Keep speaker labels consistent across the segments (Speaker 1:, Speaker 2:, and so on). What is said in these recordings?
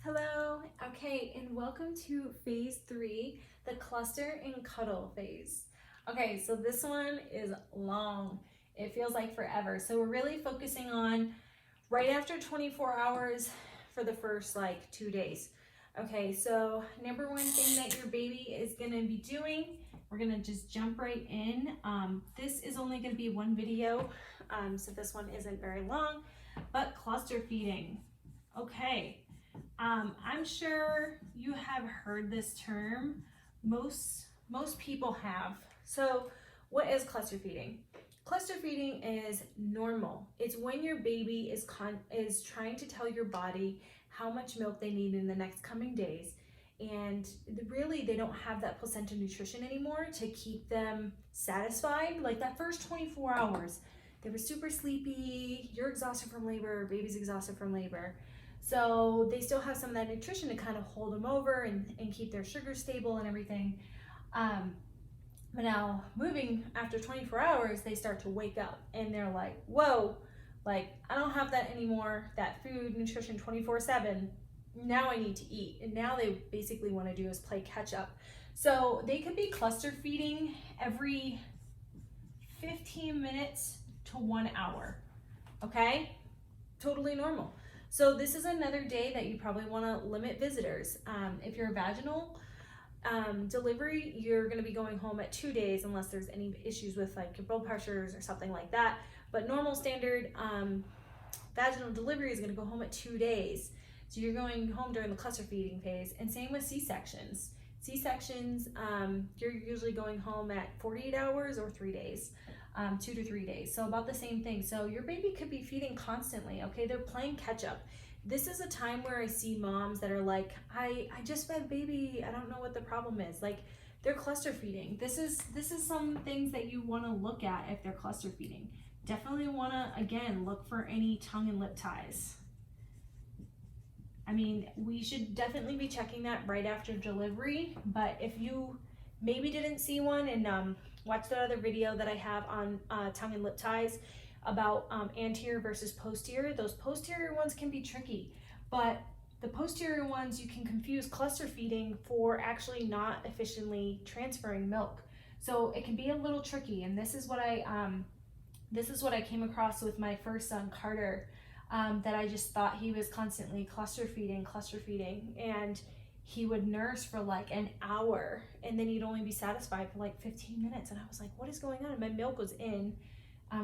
Speaker 1: Hello, okay, and welcome to phase 3, the cluster and cuddle phase. Okay, so this one is long. It feels like forever. So we're really focusing on right after 24 hours for the first 2 days. Okay, so number one thing that your baby is gonna be doing, we're gonna just jump right in. This is only gonna be one video, so this one isn't very long, but cluster feeding. Okay. I'm sure you have heard this term. Most people have. So what is cluster feeding? Cluster feeding is normal. It's when your baby is trying to tell your body how much milk they need in the next coming days, and really they don't have that placenta nutrition anymore to keep them satisfied. Like that first 24 hours, they were super sleepy, you're exhausted from labor, baby's exhausted from labor. So they still have some of that nutrition to kind of hold them over and keep their sugar stable and everything. But now moving after 24 hours, they start to wake up and they're like, whoa, I don't have that anymore, that food, nutrition 24/7. Now I need to eat. And now they basically want to do is play catch up. So they could be cluster feeding every 15 minutes to 1 hour, okay? Totally normal. So this is another day that you probably want to limit visitors. If you're a vaginal delivery, you're going to be going home at 2 days unless there's any issues with your blood pressures or something like that. But normal standard vaginal delivery is going to go home at 2 days. So you're going home during the cluster feeding phase, and same with C-sections. C-sections, you're usually going home at 48 hours or 3 days. 2 to 3 days, so about the same thing. So your baby could be feeding constantly, okay? They're playing catch up. This is a time where I see moms that are like, I just fed baby, I don't know what the problem is. Like, they're cluster feeding. This is some things that you want to look at if they're cluster feeding. Definitely want to, again, look for any tongue and lip ties. I mean, we should definitely be checking that right after delivery, but if you maybe didn't see one, and watch the other video that I have on tongue and lip ties about anterior versus posterior. Those posterior ones can be tricky, but the posterior ones you can confuse cluster feeding for actually not efficiently transferring milk. So it can be a little tricky, and this is what I came across with my first son, Carter, that I just thought he was constantly cluster feeding, and he would nurse for an hour, and then he'd only be satisfied for 15 minutes. And I was like, what is going on? And my milk was in.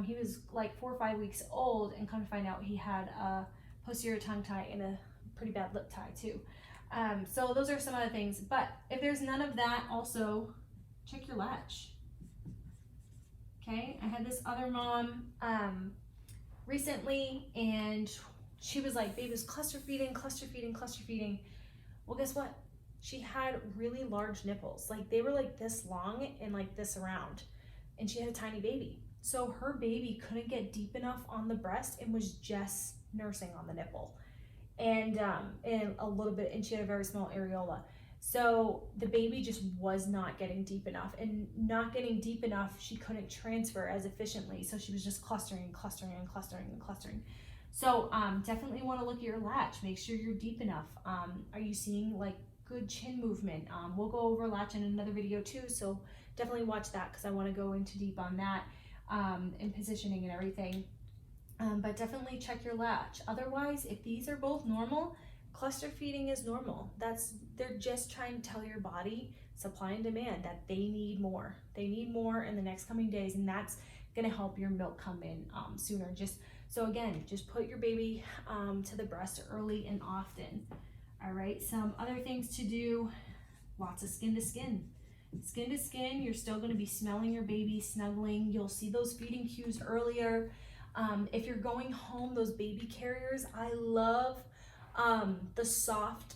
Speaker 1: He was 4 or 5 weeks old, and come to find out he had a posterior tongue tie and a pretty bad lip tie too. So those are some other things. But if there's none of that, also check your latch. Okay, I had this other mom recently, and she was like, baby was cluster feeding. Well, guess what? She had really large nipples. They were this long and this around, and she had a tiny baby. So her baby couldn't get deep enough on the breast and was just nursing on the nipple, and a little bit, and she had a very small areola. So the baby just was not getting deep enough, and not getting deep enough, she couldn't transfer as efficiently. So she was just clustering. So definitely want to look at your latch. Make sure you're deep enough. Are you seeing good chin movement? We'll go over latch in another video too, so definitely watch that because I want to go into deep on that and positioning and everything. But definitely check your latch. Otherwise, if these are both normal, cluster feeding is normal. They're just trying to tell your body, supply and demand, that they need more. They need more in the next coming days, and that's going to help your milk come in sooner. So again, just put your baby to the breast early and often. All right, some other things to do, lots of skin to skin. Skin to skin, you're still going to be smelling your baby, snuggling. You'll see those feeding cues earlier. If you're going home, those baby carriers, I love the soft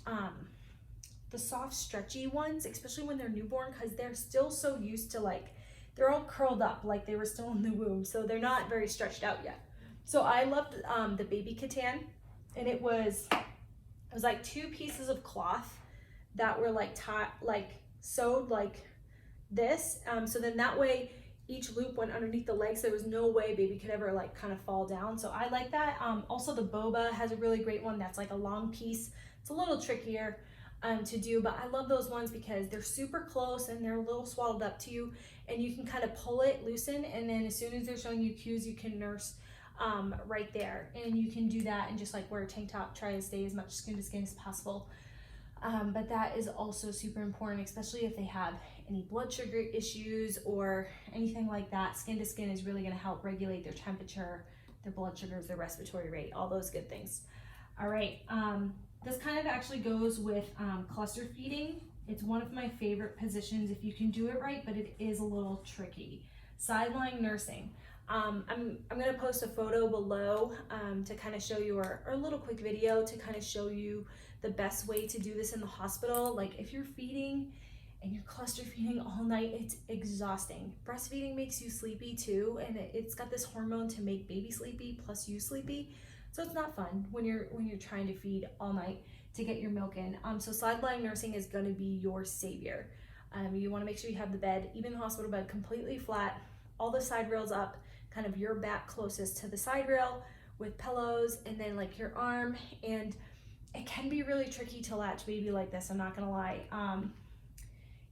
Speaker 1: stretchy ones, especially when they're newborn, because they're still so used to they're all curled up like they were still in the womb, so they're not very stretched out yet. So I loved the baby katan, and it was 2 pieces of cloth that were sewed like this. So then that way each loop went underneath the legs. There was no way baby could ever like kind of fall down. So I like that. Also the boba has a really great one that's like a long piece. It's a little trickier to do, but I love those ones because they're super close and they're a little swaddled up to you, and you can kind of pull it, loosen, and then as soon as they're showing you cues, you can nurse right there. And you can do that and just like wear a tank top, try to stay as much skin to skin as possible. But that is also super important, especially if they have any blood sugar issues or anything like that. Skin to skin is really going to help regulate their temperature, their blood sugars, their respiratory rate, all those good things. All right, this kind of actually goes with cluster feeding. It's one of my favorite positions if you can do it right, but it is a little tricky. Sideline nursing. I'm going to post a photo below to kind of show you, or a little quick video to kind of show you the best way to do this in the hospital. Like if you're feeding and you're cluster feeding all night, it's exhausting. Breastfeeding makes you sleepy too, and it's got this hormone to make baby sleepy plus you sleepy. So it's not fun when you're trying to feed all night to get your milk in. So sideline nursing is going to be your savior. You want to make sure you have the bed, even the hospital bed, completely flat, all the side rails up, kind of your back closest to the side rail with pillows, and then like your arm. And it can be really tricky to latch baby like this, I'm not gonna lie.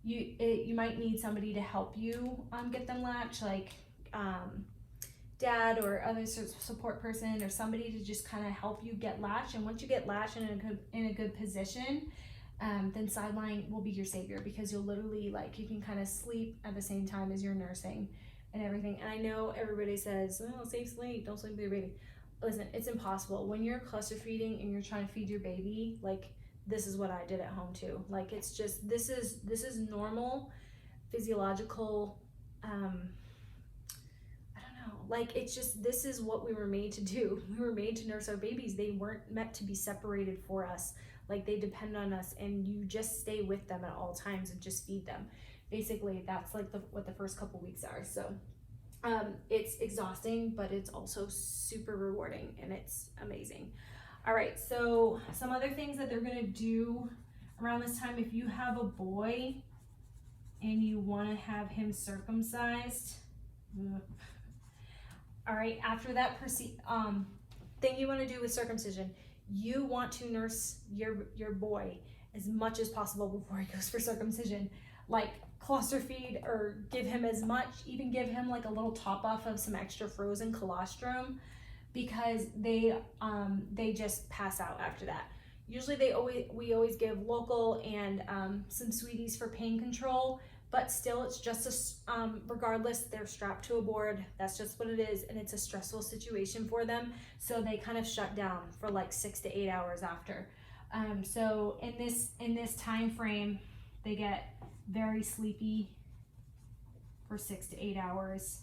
Speaker 1: You might need somebody to help you get them latched, like dad or other support person or somebody to just kind of help you get latched. And once you get latched in a good position, then sideline will be your savior, because you'll literally like, you can kind of sleep at the same time as you're nursing and everything. And I know everybody says, oh, safe sleep, don't sleep with your baby. Listen, it's impossible. When you're cluster feeding and you're trying to feed your baby, like this is what I did at home too. Like it's just, this is normal physiological, I don't know, like it's just, this is what we were made to do. We were made to nurse our babies. They weren't meant to be separated for us. Like they depend on us, and you just stay with them at all times and just feed them. Basically, that's like what the first couple weeks are. So it's exhausting, but it's also super rewarding, and it's amazing. All right, so some other things that they're gonna do around this time, if you have a boy and you wanna have him circumcised, all right, after that thing you wanna do with circumcision, you want to nurse your boy as much as possible before he goes for circumcision. Like cluster feed, or give him as much, even give him like a little top off of some extra frozen colostrum, because they just pass out after that. Usually we always give local and some sweeties for pain control, but still it's just regardless, they're strapped to a board. That's just what it is, and it's a stressful situation for them, so they kind of shut down for like 6 to 8 hours after. So in this time frame, they get very sleepy for 6 to 8 hours.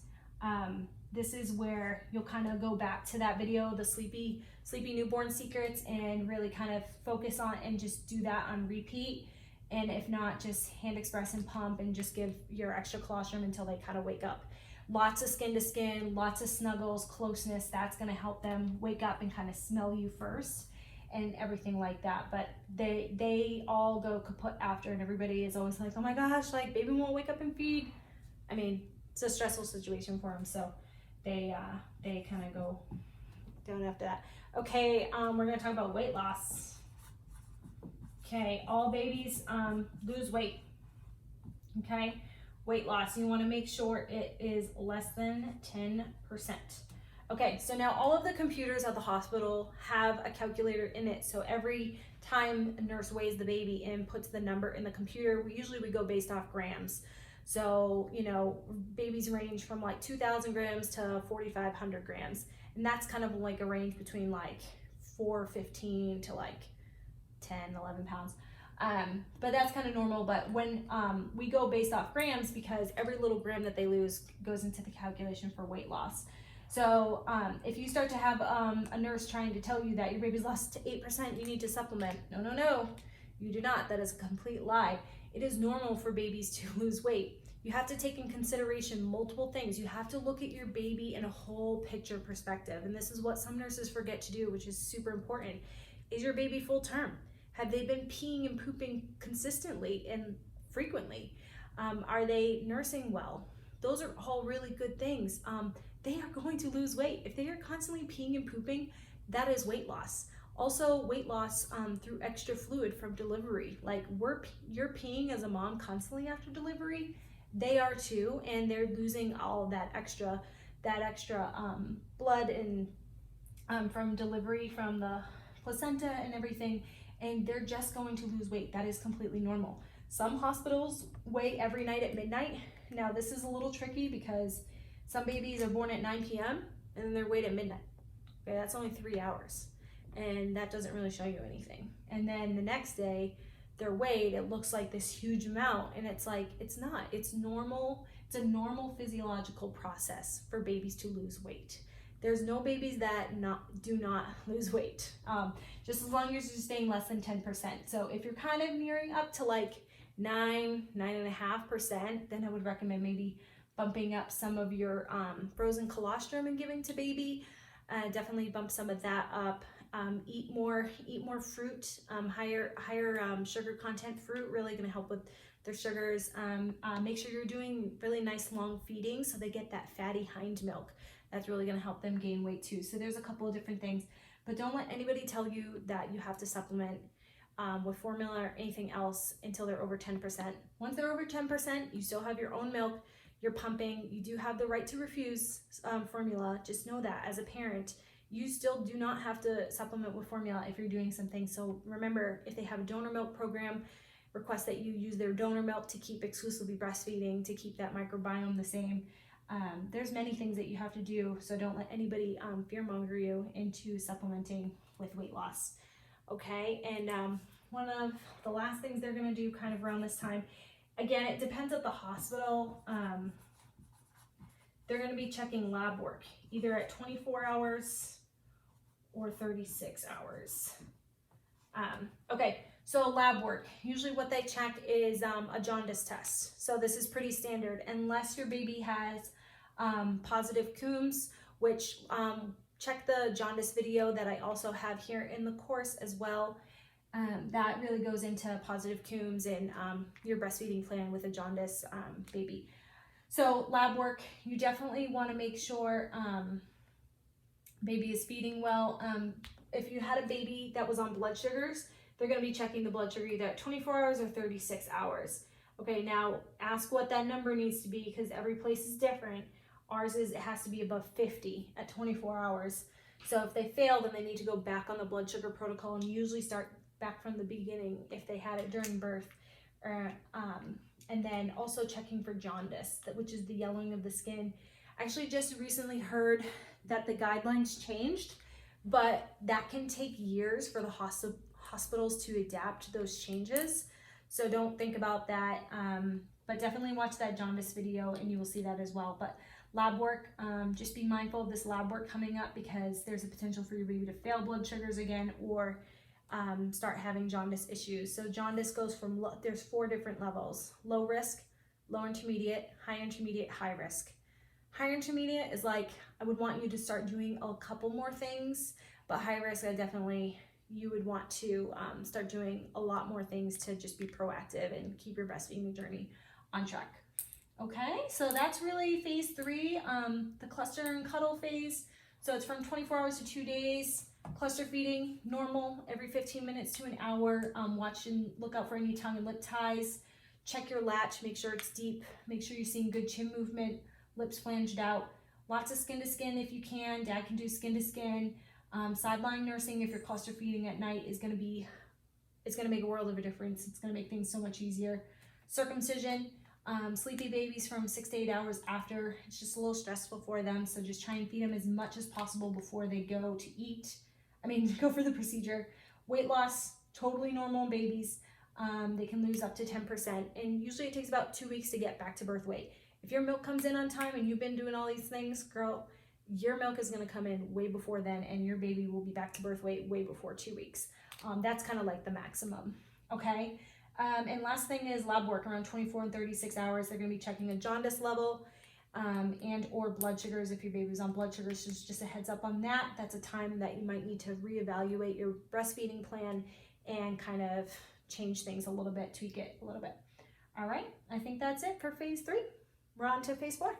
Speaker 1: This is where you'll kind of go back to that video, the sleepy newborn secrets, and really kind of focus on and just do that on repeat. And if not, just hand express and pump and just give your extra colostrum until they kind of wake up. Lots of skin to skin, lots of snuggles, closeness. That's going to help them wake up and kind of smell you first and everything like that. But they all go kaput after, and everybody is always like, oh my gosh, like baby won't wake up and feed. I mean, it's a stressful situation for them, so they kind of go down after that. Okay, we're gonna talk about weight loss. Okay, all babies lose weight. Okay, weight loss, you want to make sure it is less than 10%. Okay, so now all of the computers at the hospital have a calculator in it. So every time a nurse weighs the baby and puts the number in the computer, we go based off grams. So, you know, babies range from like 2,000 grams to 4,500 grams. And that's kind of like a range between like 415 to like 10, 11 pounds. But that's kind of normal. But when we go based off grams, because every little gram that they lose goes into the calculation for weight loss. So if you start to have a nurse trying to tell you that your baby's lost to 8%, you need to supplement. No, you do not. That is a complete lie. It is normal for babies to lose weight. You have to take in consideration multiple things. You have to look at your baby in a whole picture perspective. And this is what some nurses forget to do, which is super important. Is your baby full term? Have they been peeing and pooping consistently and frequently? Are they nursing well? those are all really good things. They are going to lose weight. If they are constantly peeing and pooping, that is weight loss. Also, weight loss through extra fluid from delivery. Like you're peeing as a mom constantly after delivery, they are too, and they're losing all of that extra blood and from delivery, from the placenta and everything, and they're just going to lose weight. That is completely normal. Some hospitals weigh every night at midnight. Now this is a little tricky because some babies are born at 9 p.m. and then they're weighed at midnight. Okay, that's only 3 hours, and that doesn't really show you anything. And then the next day they're weighed, it looks like this huge amount, and it's like, it's not. It's normal. It's a normal physiological process for babies to lose weight. There's no babies that do not lose weight, just as long as you're staying less than 10%. So if you're kind of nearing up to like 9.5%, then I would recommend maybe bumping up some of your frozen colostrum and giving to baby. Definitely bump some of that up. Eat more fruit, higher sugar content fruit, really going to help with their sugars. Make sure you're doing really nice long feeding so they get that fatty hind milk. That's really going to help them gain weight too. So there's a couple of different things, but don't let anybody tell you that you have to supplement with formula or anything else until they're over 10%. Once they're over 10%, you still have your own milk, you're pumping, you do have the right to refuse formula. Just know that as a parent, you still do not have to supplement with formula if you're doing something. So remember, if they have a donor milk program, request that you use their donor milk to keep exclusively breastfeeding, to keep that microbiome the same. There's many things that you have to do, so don't let anybody fearmonger you into supplementing with weight loss. Okay, and one of the last things they're going to do kind of around this time, again, it depends at the hospital. They're going to be checking lab work, either at 24 hours or 36 hours. Okay, so lab work, usually what they check is a jaundice test. So this is pretty standard, unless your baby has positive Coombs, which check the jaundice video that I also have here in the course as well. That really goes into positive Coombs and your breastfeeding plan with a jaundice baby. So lab work, you definitely want to make sure baby is feeding well. If you had a baby that was on blood sugars, they're going to be checking the blood sugar either at 24 hours or 36 hours. Okay, now ask what that number needs to be because every place is different. Ours is, it has to be above 50 at 24 hours. So if they fail, then they need to go back on the blood sugar protocol and usually start back from the beginning if they had it during birth. And then also checking for jaundice, which is the yellowing of the skin. I actually just recently heard that the guidelines changed, but that can take years for the hospitals to adapt to those changes. So don't think about that, but definitely watch that jaundice video and you will see that as well. But lab work, just be mindful of this lab work coming up because there's a potential for your baby to fail blood sugars again or start having jaundice issues. So jaundice goes from, there's 4 different levels: low risk, low intermediate, high intermediate, high risk. High intermediate is like, I would want you to start doing a couple more things, but high risk, you would want to start doing a lot more things to just be proactive and keep your breastfeeding journey on track. Okay, so that's really phase 3, the cluster and cuddle phase. So it's from 24 hours to 2 days. Cluster feeding, normal, every 15 minutes to an hour. Watch and look out for any tongue and lip ties. Check your latch, make sure it's deep. Make sure you're seeing good chin movement, lips flanged out. Lots of skin to skin if you can. Dad can do skin to skin. Sideline nursing, if you're cluster feeding at night, it's going to make a world of a difference. It's going to make things so much easier. Circumcision, sleepy babies from 6 to 8 hours after, it's just a little stressful for them. So just try and feed them as much as possible before they go to eat. Go for the procedure. Weight loss, totally normal in babies. They can lose up to 10%. And usually it takes about 2 weeks to get back to birth weight. If your milk comes in on time and you've been doing all these things, girl, your milk is going to come in way before then and your baby will be back to birth weight way before 2 weeks. That's kind of like the maximum, okay? And last thing is lab work, around 24 and 36 hours. They're going to be checking a jaundice level and or blood sugars if your baby's on blood sugars. So just a heads up on that. That's a time that you might need to reevaluate your breastfeeding plan and kind of change things a little bit, tweak it a little bit. All right, I think that's it for phase 3. we're on to phase 4.